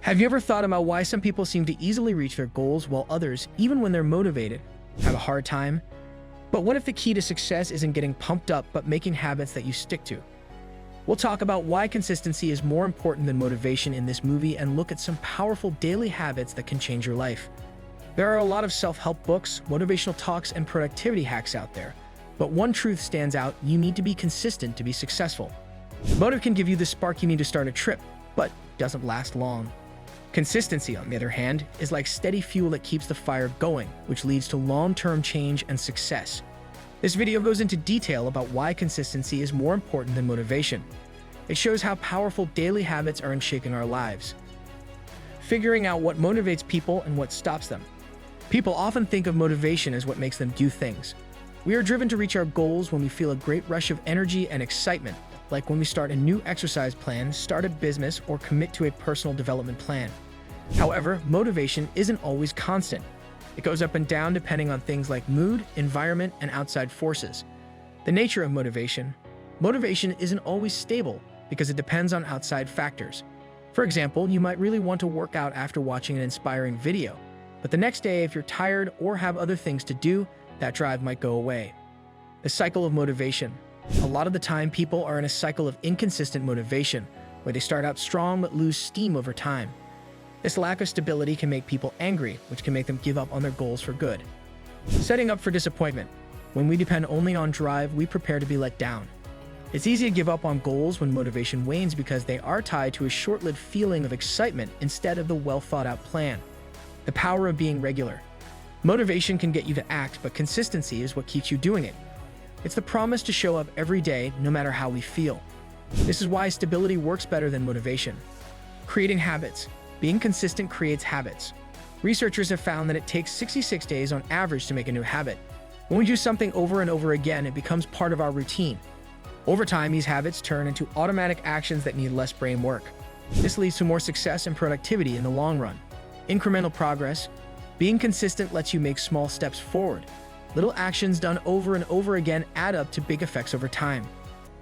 Have you ever thought about why some people seem to easily reach their goals while others, even when they're motivated, have a hard time? But what if the key to success isn't getting pumped up but making habits that you stick to? We'll talk about why consistency is more important than motivation in this movie and look at some powerful daily habits that can change your life. There are a lot of self-help books, motivational talks, and productivity hacks out there, but one truth stands out: you need to be consistent to be successful. Motive can give you the spark you need to start a trip, but doesn't last long. Consistency, on the other hand, is like steady fuel that keeps the fire going, which leads to long-term change and success. This video goes into detail about why consistency is more important than motivation. It shows how powerful daily habits are in shaping our lives. Figuring out what motivates people and what stops them. People often think of motivation as what makes them do things. We are driven to reach our goals when we feel a great rush of energy and excitement, like when we start a new exercise plan, start a business, or commit to a personal development plan. However, motivation isn't always constant. It goes up and down depending on things like mood, environment, and outside forces. The nature of motivation isn't always stable because it depends on outside factors. For example, you might really want to work out after watching an inspiring video, but the next day, if you're tired or have other things to do, that drive might go away. The cycle of motivation. A lot of the time, people are in a cycle of inconsistent motivation, where they start out strong but lose steam over time. This lack of stability can make people angry, which can make them give up on their goals for good. Setting up for disappointment. When we depend only on drive, we prepare to be let down. It's easy to give up on goals when motivation wanes because they are tied to a short-lived feeling of excitement instead of the well-thought-out plan. The power of being regular. Motivation can get you to act, but consistency is what keeps you doing it. It's the promise to show up every day, no matter how we feel. This is why stability works better than motivation. Creating habits. Being consistent creates habits. Researchers have found that it takes 66 days on average to make a new habit. When we do something over and over again, it becomes part of our routine. Over time, these habits turn into automatic actions that need less brain work. This leads to more success and productivity in the long run. Incremental progress. Being consistent lets you make small steps forward. Little actions done over and over again add up to big effects over time.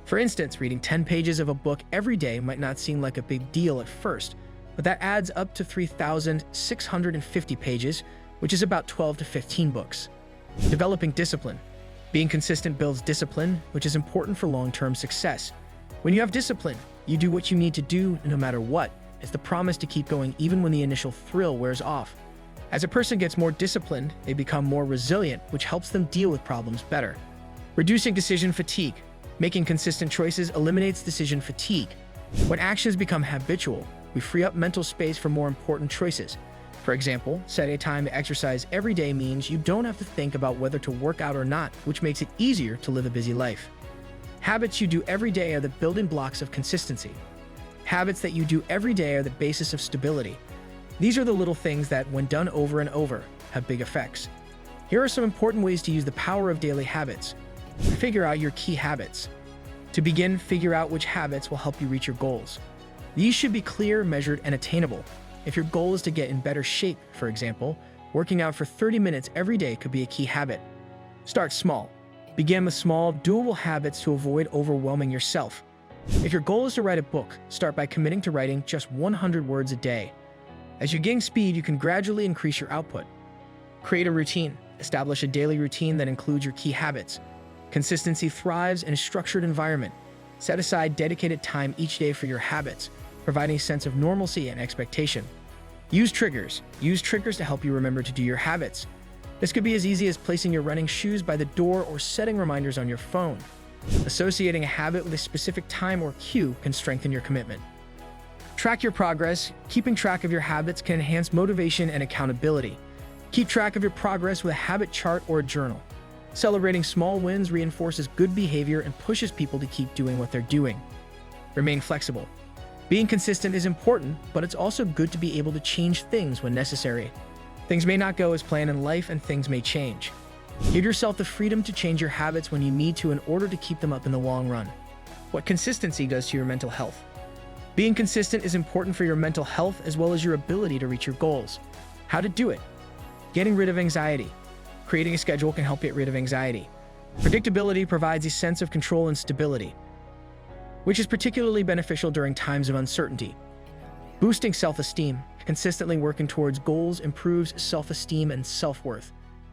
For instance, reading 10 pages of a book every day might not seem like a big deal at first, but that adds up to 3,650 pages, which is about 12 to 15 books. Developing discipline. Being consistent builds discipline, which is important for long-term success. When you have discipline, you do what you need to do no matter what. It's the promise to keep going even when the initial thrill wears off. As a person gets more disciplined, they become more resilient, which helps them deal with problems better. Reducing decision fatigue. Making consistent choices eliminates decision fatigue. When actions become habitual, we free up mental space for more important choices. For example, setting a time to exercise every day means you don't have to think about whether to work out or not, which makes it easier to live a busy life. Habits you do every day are the building blocks of consistency. Habits that you do every day are the basis of stability. These are the little things that, when done over and over, have big effects. Here are some important ways to use the power of daily habits. Figure out your key habits. To begin, figure out which habits will help you reach your goals. These should be clear, measured, and attainable. If your goal is to get in better shape, for example, working out for 30 minutes every day could be a key habit. Start small. Begin with small, doable habits to avoid overwhelming yourself. If your goal is to write a book, start by committing to writing just 100 words a day. As you gain speed, you can gradually increase your output. Create a routine. Establish a daily routine that includes your key habits. Consistency thrives in a structured environment. Set aside dedicated time each day for your habits, providing a sense of normalcy and expectation. Use triggers. Use triggers to help you remember to do your habits. This could be as easy as placing your running shoes by the door or setting reminders on your phone. Associating a habit with a specific time or cue can strengthen your commitment. Track your progress. Keeping track of your habits can enhance motivation and accountability. Keep track of your progress with a habit chart or a journal. Celebrating small wins reinforces good behavior and pushes people to keep doing what they're doing. Remain flexible. Being consistent is important, but it's also good to be able to change things when necessary. Things may not go as planned in life, and things may change. Give yourself the freedom to change your habits when you need to in order to keep them up in the long run. What consistency does to your mental health. Being consistent is important for your mental health as well as your ability to reach your goals. How to do it. Getting rid of anxiety. Creating a schedule can help get rid of anxiety. Predictability provides a sense of control and stability, which is particularly beneficial during times of uncertainty. Boosting self-esteem. Consistently working towards goals improves self-esteem and self-worth.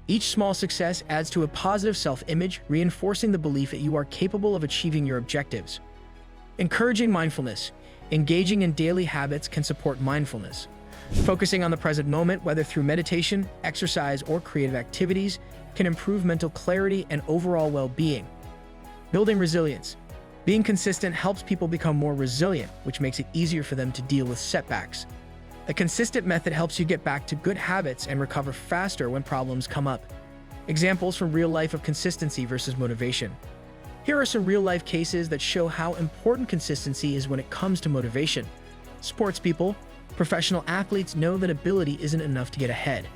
Each small success adds to a positive self-image, reinforcing the belief that you are capable of achieving your objectives. Encouraging mindfulness. Engaging in daily habits can support mindfulness. Focusing on the present moment, whether through meditation, exercise, or creative activities, can improve mental clarity and overall well-being. Building resilience. Being consistent helps people become more resilient, which makes it easier for them to deal with setbacks. A consistent method helps you get back to good habits and recover faster when problems come up. Examples from real life of consistency versus motivation. Here are some real-life cases that show how important consistency is when it comes to motivation. Sports people, professional athletes know that ability isn't enough to get ahead.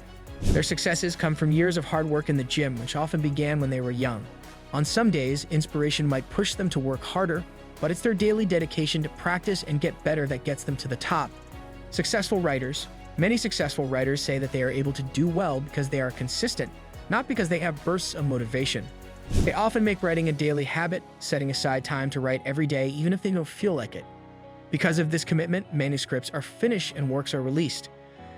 Their successes come from years of hard work in the gym, which often began when they were young. On some days, inspiration might push them to work harder, but it's their daily dedication to practice and get better that gets them to the top. Successful writers. Many successful writers say that they are able to do well because they are consistent, not because they have bursts of motivation. They often make writing a daily habit, setting aside time to write every day even if they don't feel like it. Because of this commitment, manuscripts are finished and works are released.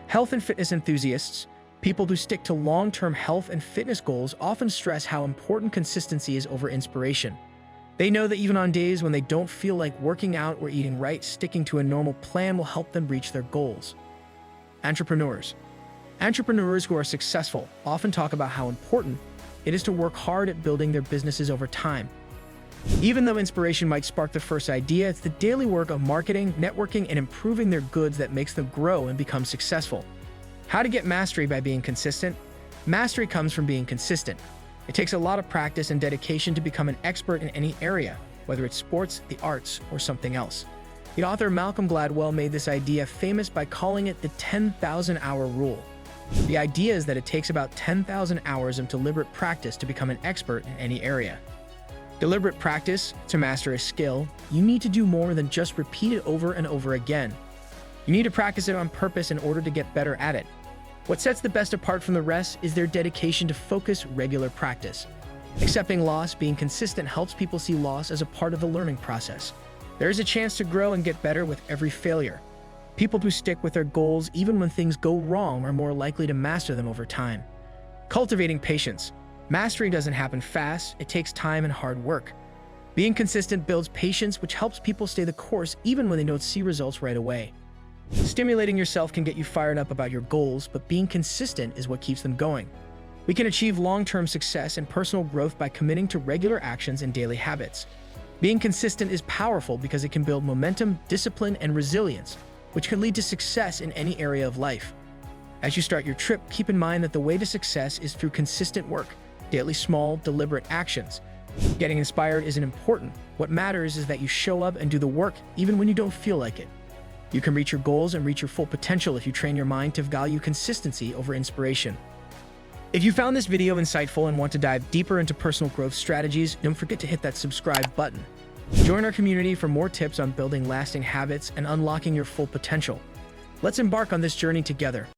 Health and fitness enthusiasts. People who stick to long-term health and fitness goals often stress how important consistency is over inspiration. They know that even on days when they don't feel like working out or eating right, sticking to a normal plan will help them reach their goals. Entrepreneurs. Entrepreneurs who are successful often talk about how important it is to work hard at building their businesses over time. Even though inspiration might spark the first idea, it's the daily work of marketing, networking, and improving their goods that makes them grow and become successful. How to get mastery by being consistent? Mastery comes from being consistent. It takes a lot of practice and dedication to become an expert in any area, whether it's sports, the arts, or something else. The author Malcolm Gladwell made this idea famous by calling it the 10,000-hour rule. The idea is that it takes about 10,000 hours of deliberate practice to become an expert in any area. Deliberate practice. To master a skill, you need to do more than just repeat it over and over again. You need to practice it on purpose in order to get better at it. What sets the best apart from the rest is their dedication to focus, regular practice. Accepting loss. Being consistent helps people see loss as a part of the learning process. There is a chance to grow and get better with every failure. People who stick with their goals even when things go wrong are more likely to master them over time. Cultivating patience. Mastery doesn't happen fast, it takes time and hard work. Being consistent builds patience, which helps people stay the course even when they don't see results right away. Stimulating yourself can get you fired up about your goals, but being consistent is what keeps them going. We can achieve long-term success and personal growth by committing to regular actions and daily habits. Being consistent is powerful because it can build momentum, discipline, and resilience, which can lead to success in any area of life. As you start your trip, keep in mind that the way to success is through consistent work, daily small, deliberate actions. Getting inspired isn't important. What matters is that you show up and do the work even when you don't feel like it. You can reach your goals and reach your full potential if you train your mind to value consistency over inspiration. If you found this video insightful and want to dive deeper into personal growth strategies, don't forget to hit that subscribe button. Join our community for more tips on building lasting habits and unlocking your full potential. Let's embark on this journey together.